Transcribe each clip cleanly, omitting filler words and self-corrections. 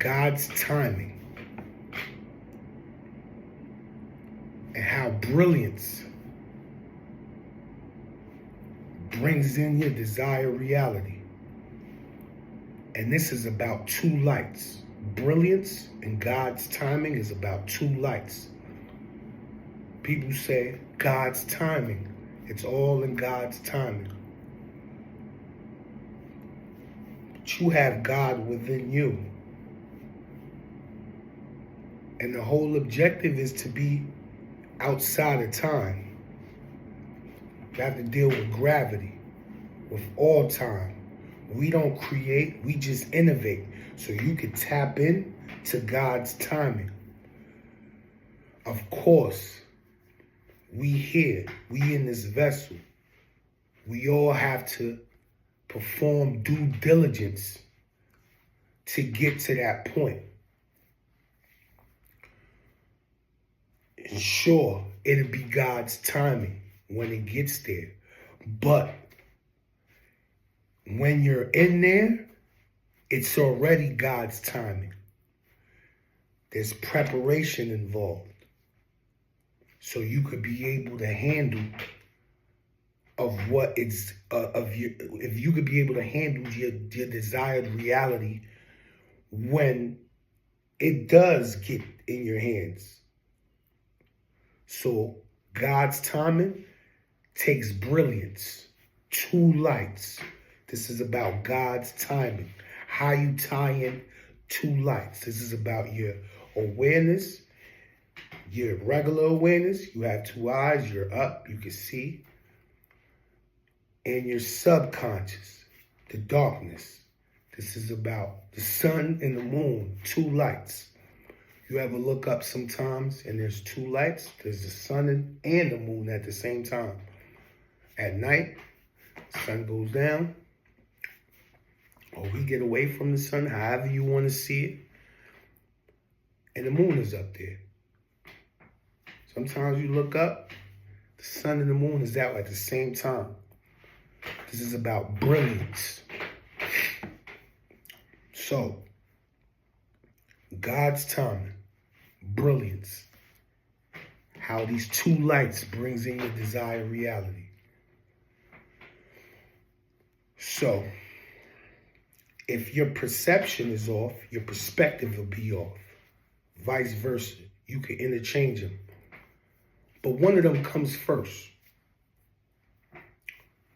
God's timing and how brilliance brings in your desired reality. And this is about two lights. Brilliance and God's timing is about two lights. People say God's timing. It's all in God's timing. But you have God within you. And the whole objective is to be outside of time. You have to deal with gravity, with all time. We don't create, we just innovate. So you can tap in to God's timing. Of course, we here, we in this vessel. We all have to perform due diligence to get to that point. And sure, it'll be God's timing when it gets there. But when you're in there, it's already God's timing. There's preparation involved. So you could be able to handle of what it's if you could be able to handle your desired reality when it does get in your hands. So God's timing takes brilliance, two lights. This is about God's timing. How you tie in two lights. This is about your awareness, your regular awareness. You have two eyes, you're up, you can see. And your subconscious, the darkness. This is about the sun and the moon, two lights. You ever look up sometimes and there's two lights? There's the sun and the moon at the same time. At night, the sun goes down, or we get away from the sun, however you want to see it, and the moon is up there. Sometimes you look up, the sun and the moon is out at the same time. This is about brilliance. So, God's timing, brilliance, how these two lights brings in your desired reality. So, if your perception is off, your perspective will be off. Vice versa. You can interchange them. But one of them comes first.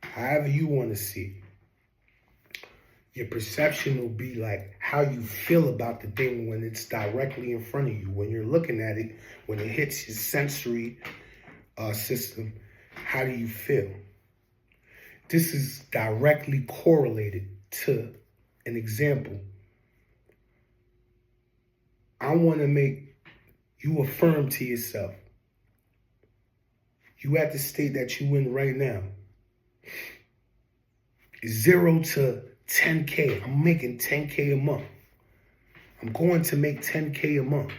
However you want to see. Your perception will be like how you feel about the thing when it's directly in front of you. When you're looking at it, when it hits your sensory system, how do you feel? This is directly correlated to an example. I want to make you affirm to yourself. You at the state that you in right now. 0 to 10K. I'm making 10K a month. I'm going to make 10K a month.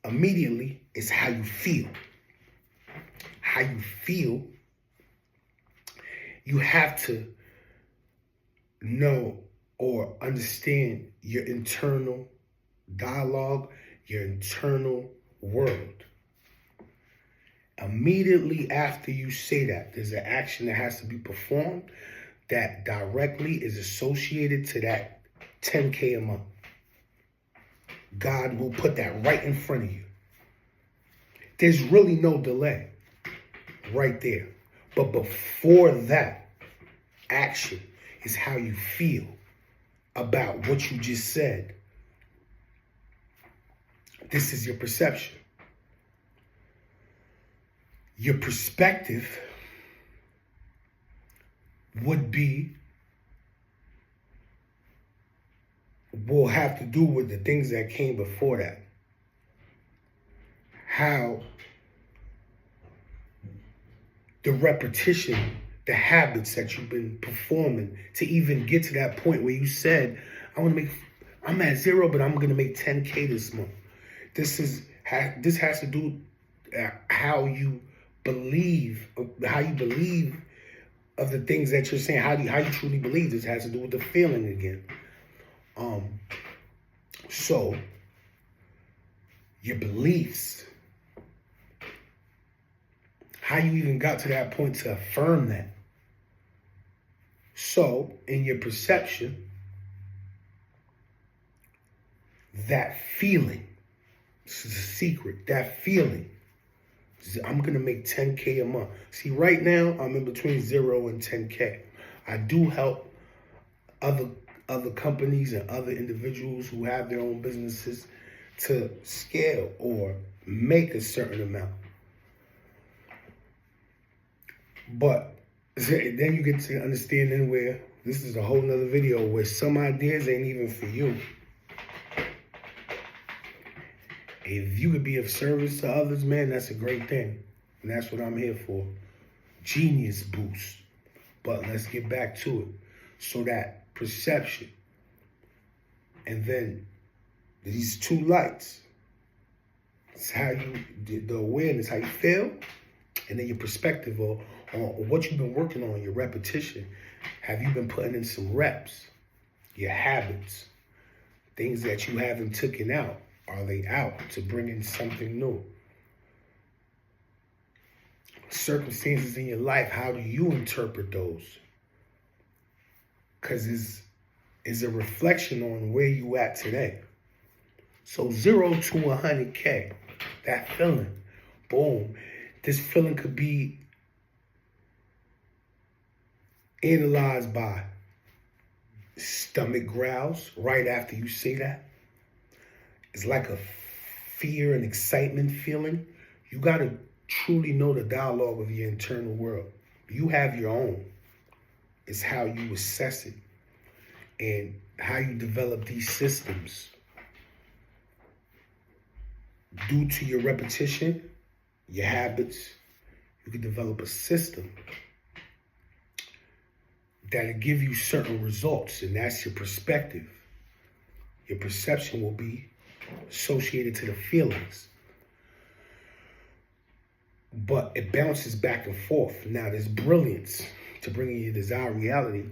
Immediately, it's how you feel. How you feel, you have to know or understand your internal dialogue, your internal world. Immediately after you say that, there's an action that has to be performed that directly is associated to that 10K a month. God will put that right in front of you. There's really no delay right there. But before that action is how you feel about what you just said. This is your perception. Your perspective will have to do with the things that came before that. How the repetition, the habits that you've been performing to even get to that point where you said, I'm at 0, but I'm going to make 10K this month. This has to do how you believe of the things that you're saying, how you truly believe this has to do with the feeling again. So your beliefs, how you even got to that point to affirm that. So in your perception, that feeling, this is a secret, that feeling, I'm going to make 10K a month. See, right now, I'm in between 0 and 10K. I do help other companies and other individuals who have their own businesses to scale or make a certain amount. But then you get to understanding where this is a whole nother video where some ideas ain't even for you. If you could be of service to others, man, that's a great thing. And that's what I'm here for. Genius boost. But let's get back to it. So that perception. And then these two lights. It's how the awareness, how you feel. And then your perspective on what you've been working on, your repetition. Have you been putting in some reps? Your habits. Things that you haven't taken out. Are they out to bring in something new? Circumstances in your life, how do you interpret those? Because it's a reflection on where you at today. So 0 to 100K, that feeling, boom. This feeling could be analyzed by stomach growls right after you say that. It's like a fear and excitement feeling. You got to truly know the dialogue of your internal world. You have your own. It's how you assess it and how you develop these systems. Due to your repetition, your habits, you can develop a system that'll give you certain results, and that's your perspective. Your perception will be associated to the feelings. But it bounces back and forth. Now, there's brilliance to bringing you desired reality.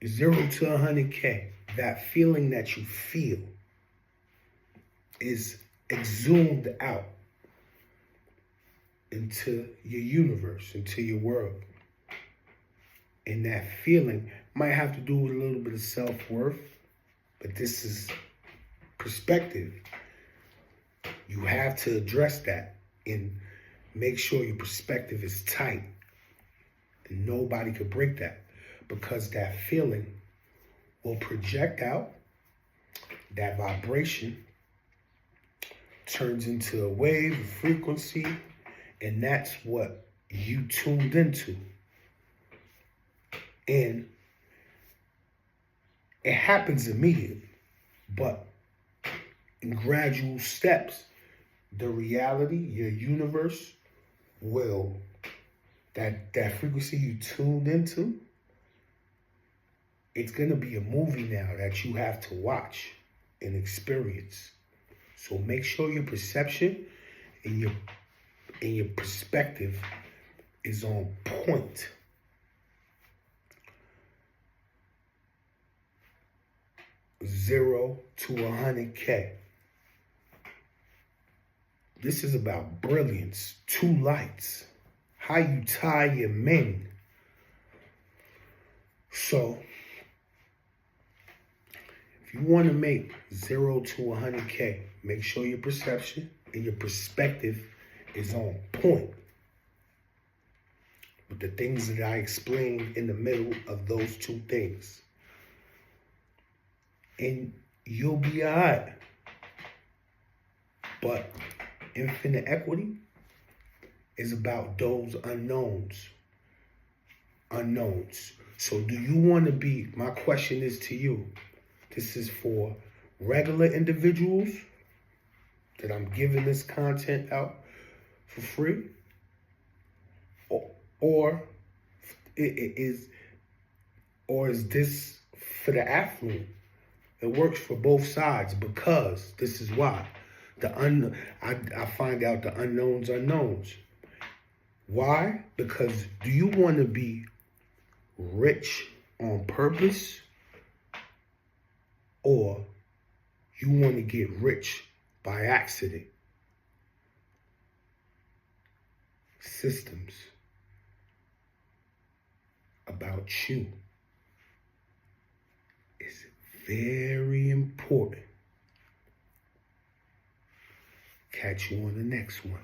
0 to 100K, that feeling that you feel is exhumed out into your universe, into your world. And that feeling might have to do with a little bit of self-worth, but this is perspective. You have to address that and make sure your perspective is tight. And nobody could break that, because that feeling will project out. That vibration turns into a wave, a frequency, and that's what you tuned into. And it happens immediately, but in gradual steps, the reality, your universe will, that frequency you tuned into, it's going to be a movie now that you have to watch and experience. So make sure your perception and your perspective is on point. Zero to 100K. This is about brilliance, 2 lights, how you tie your men. So, if you want to make 0 to 100K, make sure your perception and your perspective is on point with the things that I explained in the middle of those 2 things. And you'll be all right. But infinite equity is about those unknowns. So do you want to be, my question is to you, this is for regular individuals that I'm giving this content out for free, or is this for the affluent? It works for both sides, because this is why. I find out the unknowns. Why? Because do you want to be rich on purpose, or you want to get rich by accident? Systems about you is very important. Catch you on the next one.